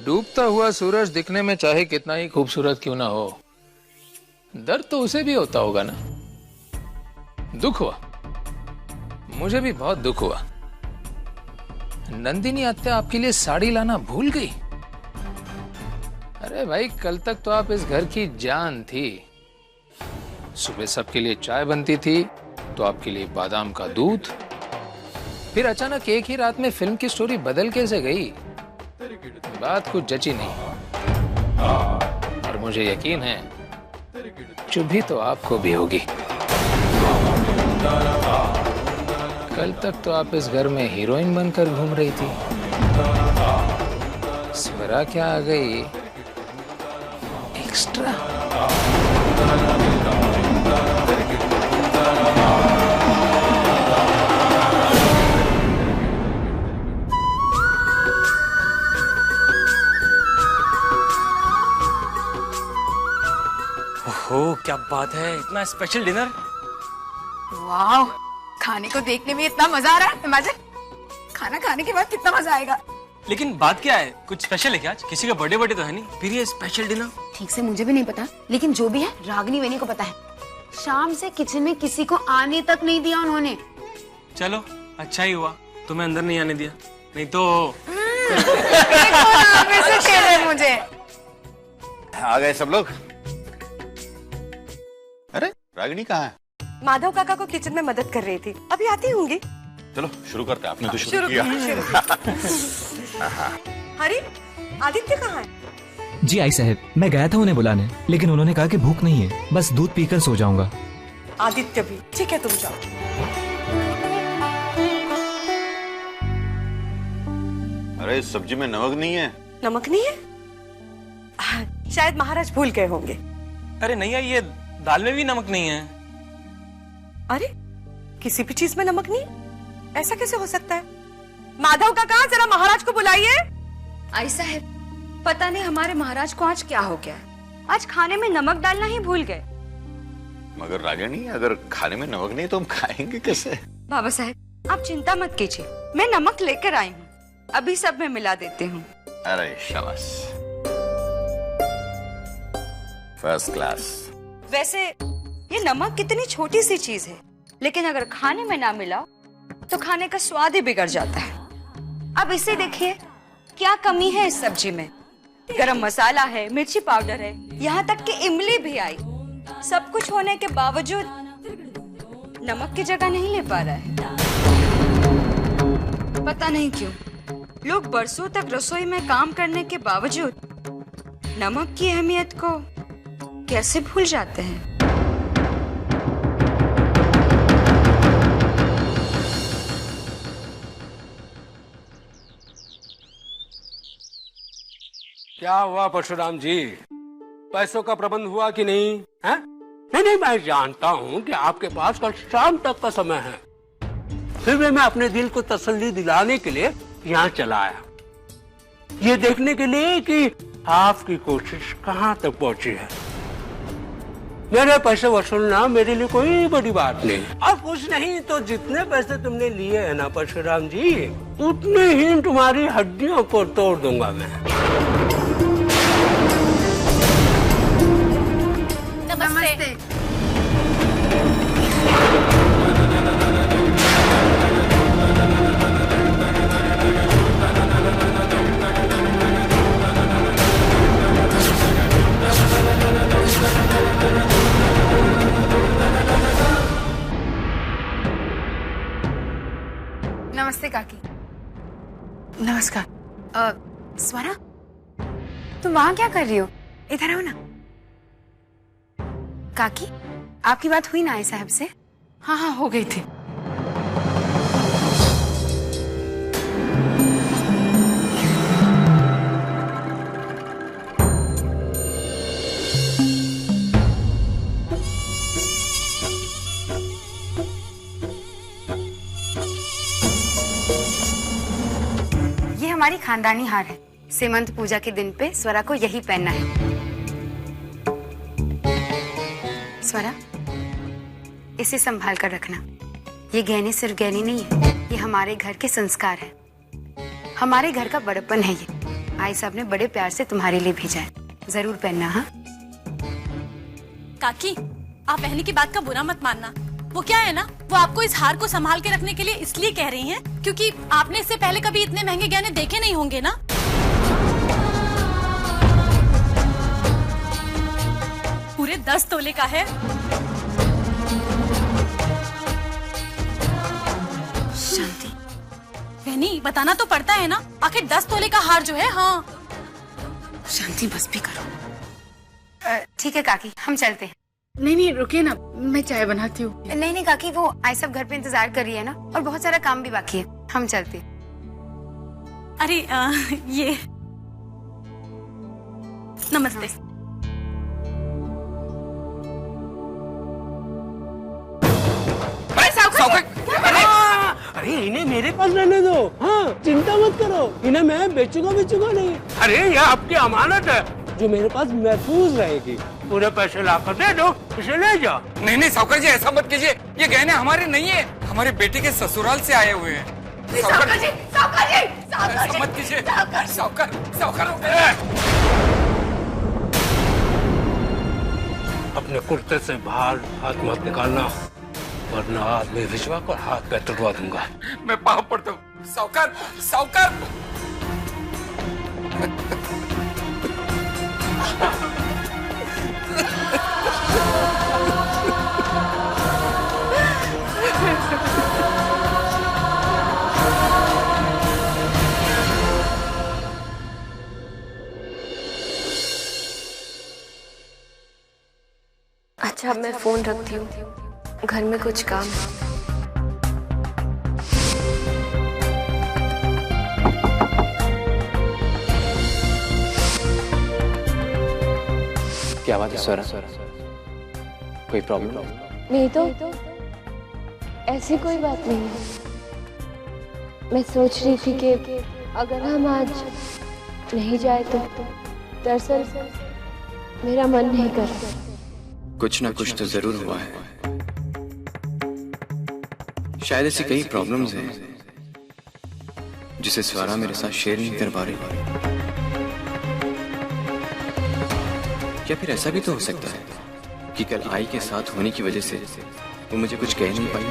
डूबता हुआ सूरज दिखने में चाहे कितना ही खूबसूरत क्यों ना हो, दर्द तो उसे भी होता होगा ना। दुख हुआ, मुझे भी बहुत दुख हुआ। नंदिनी आत्या आपके लिए साड़ी लाना भूल गई। अरे भाई, कल तक तो आप इस घर की जान थी। सुबह सबके लिए चाय बनती थी तो आपके लिए बादाम का दूध। फिर अचानक एक ही रात में फिल्म की स्टोरी बदल कैसे गई? बात कुछ जची नहीं। और मुझे यकीन है चुभी तो आपको भी होगी। कल तक तो आप इस घर में हीरोइन बनकर घूम रही थी। स्वरा क्या आ गई एक्स्ट्रा। ओह, क्या बात है, इतना स्पेशल डिनर। वाह, खाने को देखने में इतना मजा आ रहा है। इमेजिन खाना खाने के बाद कितना मजा आएगा। लेकिन बात क्या है, कुछ स्पेशल है क्या आज? किसी का बर्थडे तो है नहीं, फिर ये स्पेशल डिनर? ठीक से मुझे भी नहीं पता, लेकिन जो भी है रागनी वेनी को पता है। शाम से किचन में किसी को आने तक नहीं दिया उन्होंने। चलो अच्छा ही हुआ तुम्हें अंदर नहीं आने दिया, नहीं तो मुझे आ गए सब लोग। अरे रागिनी कहाँ है? माधव काका को किचन में मदद कर रही थी, अभी आती होंगी। चलो शुरू करते हैं, आपने तो शुरू किया। अरे आदित्य कहाँ है? जी आई साहब, मैं गया था उन्हें बुलाने, लेकिन उन्होंने कहा कि भूख नहीं है, बस दूध पीकर सो जाऊंगा। आदित्य भी ठीक है, तुम जाओ। अरे सब्जी में नमक नहीं है। नमक नहीं है? शायद महाराज भूल गए होंगे। अरे नहीं है, ये दाल में भी नमक नहीं है। अरे किसी भी चीज में नमक नहीं, ऐसा कैसे हो सकता है? माधव काका जरा महाराज को बुलाइए। आई साहब, पता नहीं हमारे महाराज को आज क्या हो गया, आज खाने में नमक डालना ही भूल गए। मगर रागिनी, अगर खाने में नमक नहीं तो हम खाएंगे कैसे? बाबा साहब आप चिंता मत कीजिए, मैं नमक लेकर आई हूँ, अभी सब में मिला देती हूँ। अरे शाबाश, फर्स्ट क्लास। वैसे ये नमक कितनी छोटी सी चीज है, लेकिन अगर खाने में ना मिला तो खाने का स्वाद ही बिगड़ जाता है। अब इसे देखिए, क्या कमी है इस सब्जी में? गरम मसाला है, मिर्ची पाउडर है, यहाँ तक कि इमली भी आई। सब कुछ होने के बावजूद नमक की जगह नहीं ले पा रहा है। पता नहीं क्यों लोग बरसों तक रसोई में काम करने के बावजूद नमक की अहमियत को कैसे भूल जाते हैं। क्या हुआ परशुराम जी, पैसों का प्रबंध हुआ कि नहीं है? नहीं, मैं जानता हूँ कि आपके पास कल शाम तक का समय है, फिर भी मैं अपने दिल को तसल्ली दिलाने के लिए यहाँ चला आया, ये देखने के लिए कि आपकी कोशिश कहाँ तक पहुँची है। मेरे पैसे वसूलना मेरे लिए कोई बड़ी बात नहीं, और कुछ नहीं तो जितने पैसे तुमने लिए है ना परशुराम जी, उतने ही तुम्हारी हड्डियों को तोड़ दूंगा मैं। नमस्ते। नमस्ते काकी। नमस्कार। स्वरा, तुम वहां क्या कर रही हो? इधर आओ ना। काकी, आपकी बात हुई ना आई साहब से? हाँ, हो गई थी। ये हमारी खानदानी हार है, सीमंत पूजा के दिन पे स्वरा को यही पहनना है। स्वरा, इसे संभाल कर रखना। ये गहने सिर्फ गहने नहीं है, ये हमारे घर के संस्कार है, हमारे घर का बड़प्पन है ये। आई साहब ने बड़े प्यार से तुम्हारे लिए भेजा है, जरूर पहनना। हाँ काकी, आप बहनी की बात का बुरा मत मानना। वो क्या है ना, वो आपको इस हार को संभाल के रखने के लिए इसलिए कह रही हैं क्योंकि आपने इससे पहले कभी इतने महंगे गहने देखे नहीं होंगे ना। पूरे 10 तोले का है। शांति, बहनी बताना तो पड़ता है ना, आखिर 10 तोले का हार जो है। हाँ शांति बस भी करो। ठीक है काकी, हम चलते हैं। नहीं रुकिए ना, मैं चाय बनाती हूँ। नहीं काकी, वो आई सब घर पे इंतजार कर रही है ना, और बहुत सारा काम भी बाकी है, हम चलते हैं। अरे ये नमस्ते। अरे इन्हें मेरे पास रहने दो। हाँ चिंता मत करो, इन्हें मैं बेचूंगा नहीं। अरे ये आपकी अमानत है जो मेरे पास महफूज रहेगी। पूरे पैसे लाकर दे दो, इसे ले जाओ। नहीं साहूकार जी, ऐसा मत कीजिए। ये गहने हमारे नहीं है, हमारे बेटे के ससुराल से आए हुए हैं। साहूकार जी, ऐसा मत कीजिए साहूकार। अपने कुर्ते से बाहर हाथ मत निकालना, वरना आदमी भिजवा कर हाथ पे तुड़वा दूंगा। मैं पाँव पड़ता हूँ साहूकार। अच्छा अब मैं फोन रखती हूँ, घर में कुछ काम है। क्या बात है स्वरा, कोई प्रॉब्लम? नहीं तो ऐसी कोई बात नहीं है। मैं सोच रही थी कि अगर हम आज नहीं जाए तो दरअसल मेरा मन नहीं कर रहा। कुछ ना कुछ तो जरूर हुआ है। शायद ऐसी कई प्रॉब्लम्स हैं जिसे स्वरा मेरे साथ शेयर नहीं कर पा रही। क्या फिर ऐसा भी तो हो सकता है कि कल आई के साथ होने की वजह से वो मुझे कुछ कह नहीं पाई।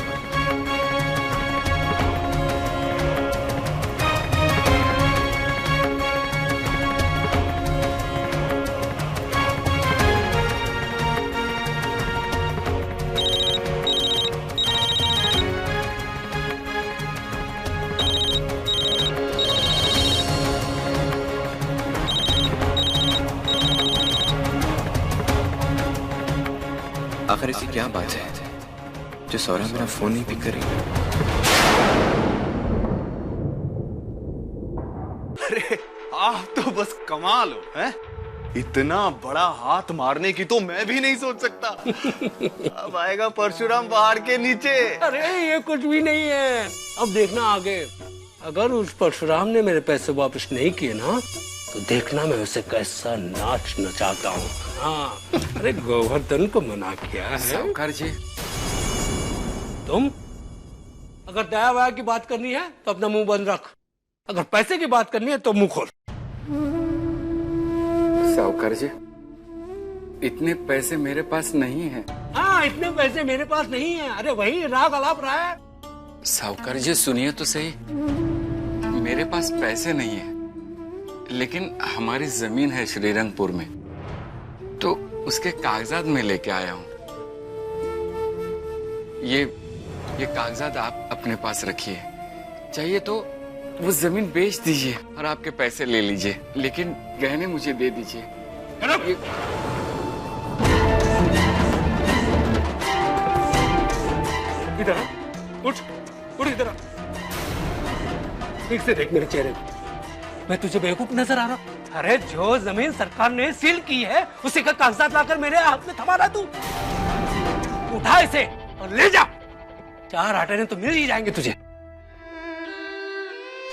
आखिर ऐसी क्या बात है जो सौरा मेरा फोन नहीं पिक कर रही? अरे आप तो बस कमाल हो, हैं? इतना बड़ा हाथ मारने की तो मैं भी नहीं सोच सकता। अब आएगा परशुराम पहाड़ के नीचे। अरे ये कुछ भी नहीं है, अब देखना आगे। अगर उस परशुराम ने मेरे पैसे वापस नहीं किए ना, तो देखना मैं उसे कैसा नाच नचाता हूँ। हाँ, अरे गोवर्धन को मना किया है। साहूकार जी, तुम अगर दया वया की बात करनी है तो अपना मुंह बंद रख, अगर पैसे की बात करनी है तो मुंह खोल। साहूकार जी, इतने पैसे मेरे पास नहीं है। हाँ, इतने पैसे मेरे पास नहीं है। अरे वही राग अलाप रहा है। साहूकार जी सुनिए तो सही, मेरे पास पैसे नहीं है, लेकिन हमारी जमीन है श्रीरंगपुर में, तो उसके कागजात में लेके आया हूँ। ये कागजात आप अपने पास रखिए, चाहिए तो वो जमीन बेच दीजिए और आपके पैसे ले लीजिए, लेकिन गहने मुझे दे दीजिए। इधर उठ इधर। ठीक से देख मेरे चेहरे को, मैं तुझे बेवकूफ नजर आ रहा हूँ? अरे जो जमीन सरकार ने सील की है उसी का कागजात लाकर मेरे हाथ में थमा रहा तू। उठा इसे और ले जा, 4 आटे तो मिल ही जाएंगे तुझे।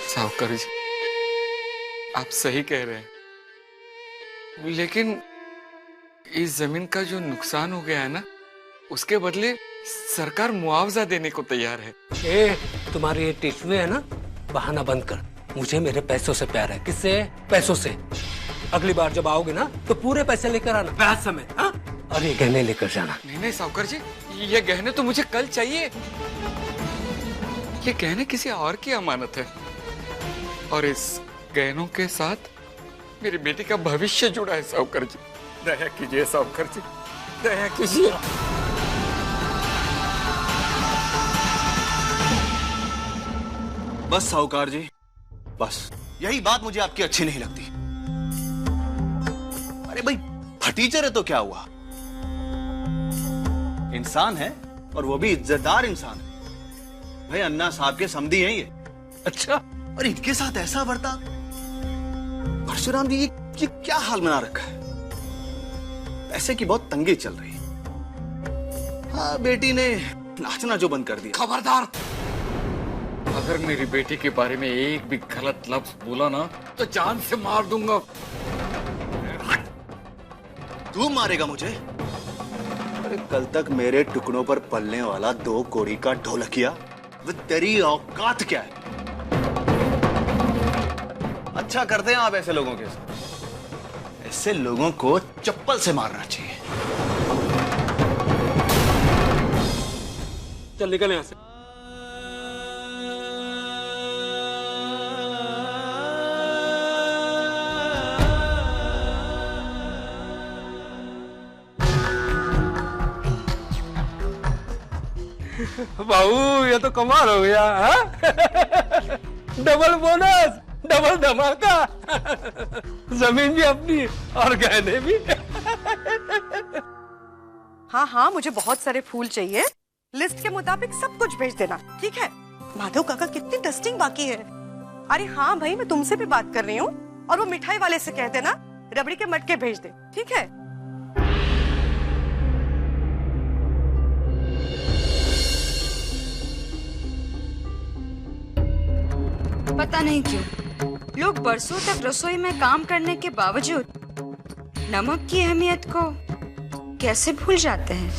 साहूकार जी, आप सही कह रहे हैं, लेकिन इस जमीन का जो नुकसान हो गया है ना, उसके बदले सरकार मुआवजा देने को तैयार है। तुम्हारी ये टिश्यू है ना, बहाना बंद कर। मुझे मेरे पैसों से प्यार है। किससे? पैसों से। अगली बार जब आओगे ना तो पूरे पैसे लेकर आना, ब्याज समेत। हाँ? और ये गहने लेकर जाना। नहीं नहीं साहूकार जी, ये गहने तो मुझे कल चाहिए। ये गहने किसी और की अमानत है और इस गहनों के साथ मेरी बेटी का भविष्य जुड़ा है। साहूकार जी दया कीजिए, साहूकार जी दया कीजिए। बस साहूकार जी, बस यही बात मुझे आपकी अच्छी नहीं लगती। अरे भाई, फटीचर है तो क्या हुआ, इंसान है और वो भी इज्जतदार इंसान है। भाई अन्ना साहब के समधी हैं ये। अच्छा, और इनके साथ ऐसा बर्ताव। परशुराम जी ये क्या हाल बना रखा है। पैसे की बहुत तंगी चल रही है। हाँ, बेटी ने नाचना जो बंद कर दिया। खबरदार, अगर मेरी बेटी के बारे में एक भी गलत लफ्ज बोला ना तो जान से मार दूंगा। तू मारेगा मुझे? अरे कल तक मेरे टुकड़ों पर पलने वाला 2 कौड़ी का ढोलकिया, वो तेरी औकात क्या है? अच्छा करते हैं आप ऐसे लोगों के साथ। ऐसे लोगों को चप्पल से मारना चाहिए। चल निकल यहां से। बाबू ये तो कमाल हो गया। डबल बोनस, डबल धमाका। जमीन भी अपनी और गहने भी। हाँ हाँ, मुझे बहुत सारे फूल चाहिए। लिस्ट के मुताबिक सब कुछ भेज देना, ठीक है? माधव काका कितनी डस्टिंग बाकी है। अरे हाँ भाई, मैं तुमसे भी बात कर रही हूँ। और वो मिठाई वाले से कह देना रबड़ी के मटके भेज दे, ठीक है? पता नहीं क्यों लोग बरसों तक रसोई में काम करने के बावजूद नमक की अहमियत को कैसे भूल जाते हैं।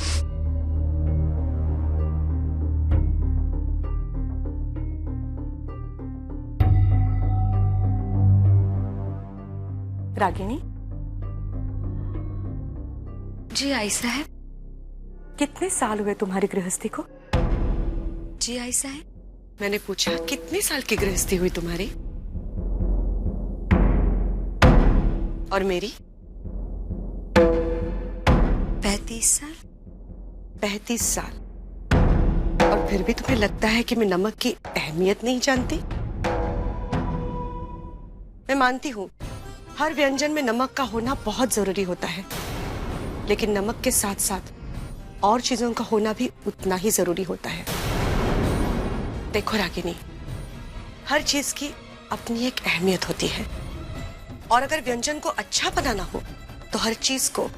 रागिनी जी आई साहब। कितने साल हुए तुम्हारी गृहस्थी को? जी आई साहब। मैंने पूछा कितने साल की गृहस्थी हुई तुम्हारी? और मेरी? 35 साल। 35 साल। और फिर भी तुम्हें लगता है कि मैं नमक की अहमियत नहीं जानती? मैं मानती हूँ हर व्यंजन में नमक का होना बहुत जरूरी होता है, लेकिन नमक के साथ साथ और चीजों का होना भी उतना ही जरूरी होता है। देखो रागिनी, हर चीज की अपनी एक अहमियत होती है और अगर व्यंजन को अच्छा बनाना हो तो हर चीज को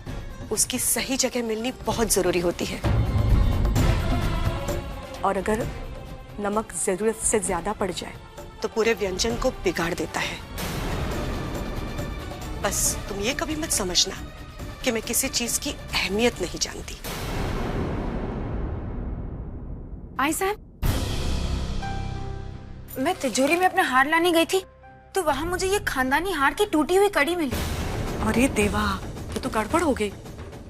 उसकी सही जगह मिलनी बहुत जरूरी होती है। और अगर नमक जरूरत से ज्यादा पड़ जाए तो पूरे व्यंजन को बिगाड़ देता है। बस तुम ये कभी मत समझना कि मैं किसी चीज की अहमियत नहीं जानती। आई साहब, मैं तिजोरी में अपना हार लाने गई थी तो वहाँ मुझे ये खानदानी हार की टूटी हुई कड़ी मिली। अरे देवा, ये तो गड़बड़ हो गई।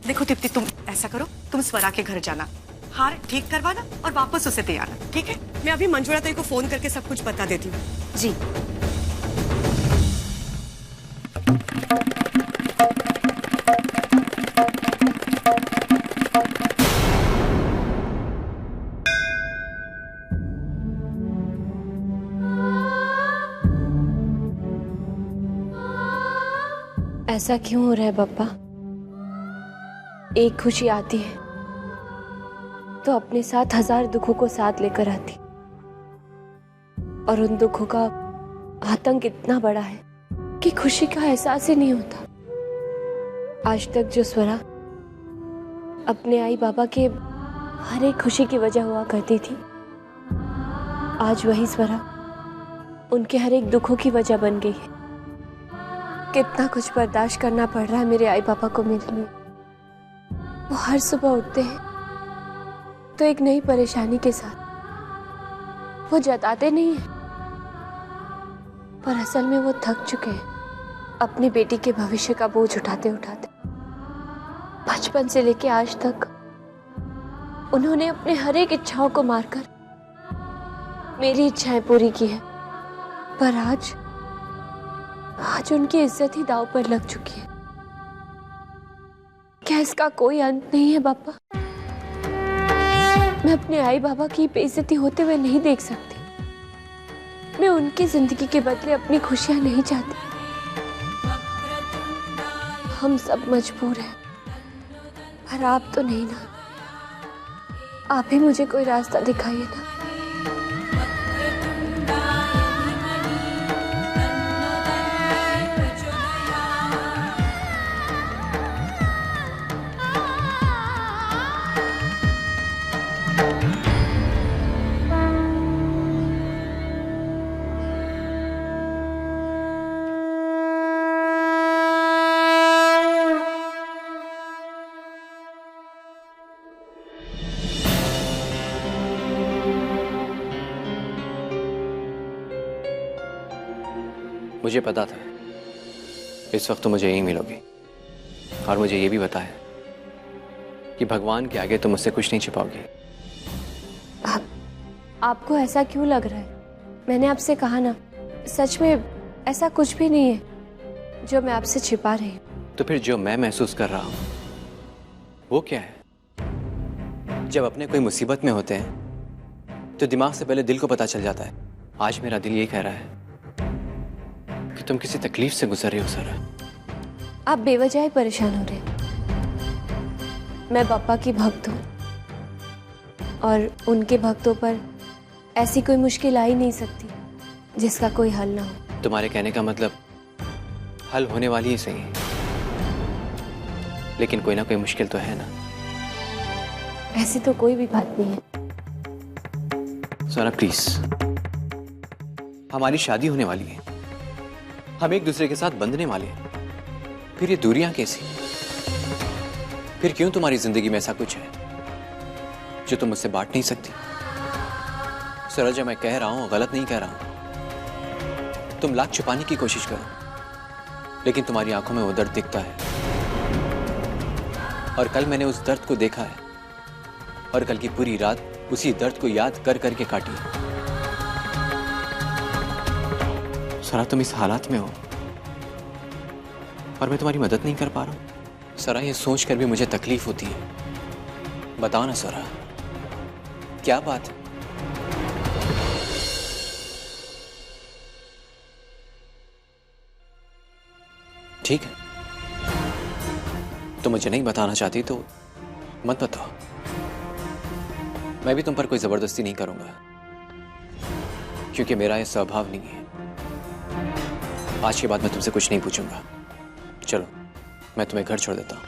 देखो दीप्ति, तुम ऐसा करो, तुम स्वरा के घर जाना, हार ठीक करवाना और वापस उसे दे आना, ठीक है? मैं अभी मंजुला ताई को फोन करके सब कुछ बता देती हूँ। जी। ऐसा क्यों हो रहा है पापा? एक खुशी आती है तो अपने साथ 1000 दुखों को साथ लेकर आती, और उन दुखों का आतंक इतना बड़ा है कि खुशी का एहसास ही नहीं होता। आज तक जो स्वरा अपने आई बाबा के हर एक खुशी की वजह हुआ करती थी, आज वही स्वरा उनके हर एक दुखों की वजह बन गई है। कितना कुछ बर्दाश्त करना पड़ रहा है मेरे आई पापा को मेरे लिए। वो हर सुबह उठते हैं तो एक नई परेशानी के साथ, वो जताते नहीं है पर असल में वो थक चुके हैं अपनी बेटी के भविष्य का बोझ उठाते उठाते। बचपन से लेके आज तक उन्होंने अपने हर एक इच्छाओं को मारकर मेरी इच्छाएं पूरी की है, पर आज उनकी इज्जत ही दांव पर लग चुकी है। क्या इसका कोई अंत नहीं है पापा? मैं अपने आई बाबा की बेइज्जती होते हुए नहीं देख सकती। मैं उनकी जिंदगी के बदले अपनी खुशियां नहीं चाहती। हम सब मजबूर हैं, पर आप तो नहीं ना। आप ही मुझे कोई रास्ता दिखाइए ना। मुझे पता था इस वक्त तो मुझे यही मिलोगी, और मुझे ये भी पता है कि भगवान के आगे तुम मुझसे कुछ नहीं छिपाओगी। आपको ऐसा क्यों लग रहा है? मैंने आपसे कहा ना, सच में ऐसा कुछ भी नहीं है जो मैं आपसे छिपा रही हूँ। तो फिर जो मैं महसूस कर रहा हूँ वो क्या है? जब अपने कोई मुसीबत में होते हैं तो दिमाग से पहले दिल को पता चल जाता है। आज मेरा दिल ये कह रहा है कि तुम किसी तकलीफ से गुजर रही हो सरा। आप बेवजह ही परेशान हो रहे हैं। मैं पापा की भक्त हूँ और उनके भक्तों पर ऐसी कोई मुश्किल आ ही नहीं सकती जिसका कोई हल ना हो। तुम्हारे कहने का मतलब हल होने वाली ही सही है, लेकिन कोई ना कोई मुश्किल तो है ना। ऐसी तो कोई भी बात नहीं है। सरा प्लीज, हमारी शादी होने वाली है, हम एक दूसरे के साथ बंधने वाले हैं, फिर ये दूरियां कैसी? फिर क्यों तुम्हारी जिंदगी में ऐसा कुछ है जो तुम मुझसे बांट नहीं सकती? सरोज, मैं कह रहा हूं, गलत नहीं कह रहा हूं। तुम लाख छुपाने की कोशिश करो, लेकिन तुम्हारी आंखों में वो दर्द दिखता है, और कल मैंने उस दर्द को देखा है, और कल की पूरी रात उसी दर्द को याद कर करके काटी। सरा, तुम इस हालात में हो और मैं तुम्हारी मदद नहीं कर पा रहा हूं। सरा, ये सोच कर भी मुझे तकलीफ होती है। बताओ ना सरा, क्या बात है? ठीक है, तुम मुझे नहीं बताना चाहती तो मत बताओ। मैं भी तुम पर कोई जबरदस्ती नहीं करूंगा, क्योंकि मेरा यह स्वभाव नहीं है। आज के बाद मैं तुमसे कुछ नहीं पूछूंगा। चलो, मैं तुम्हें घर छोड़ देता हूं।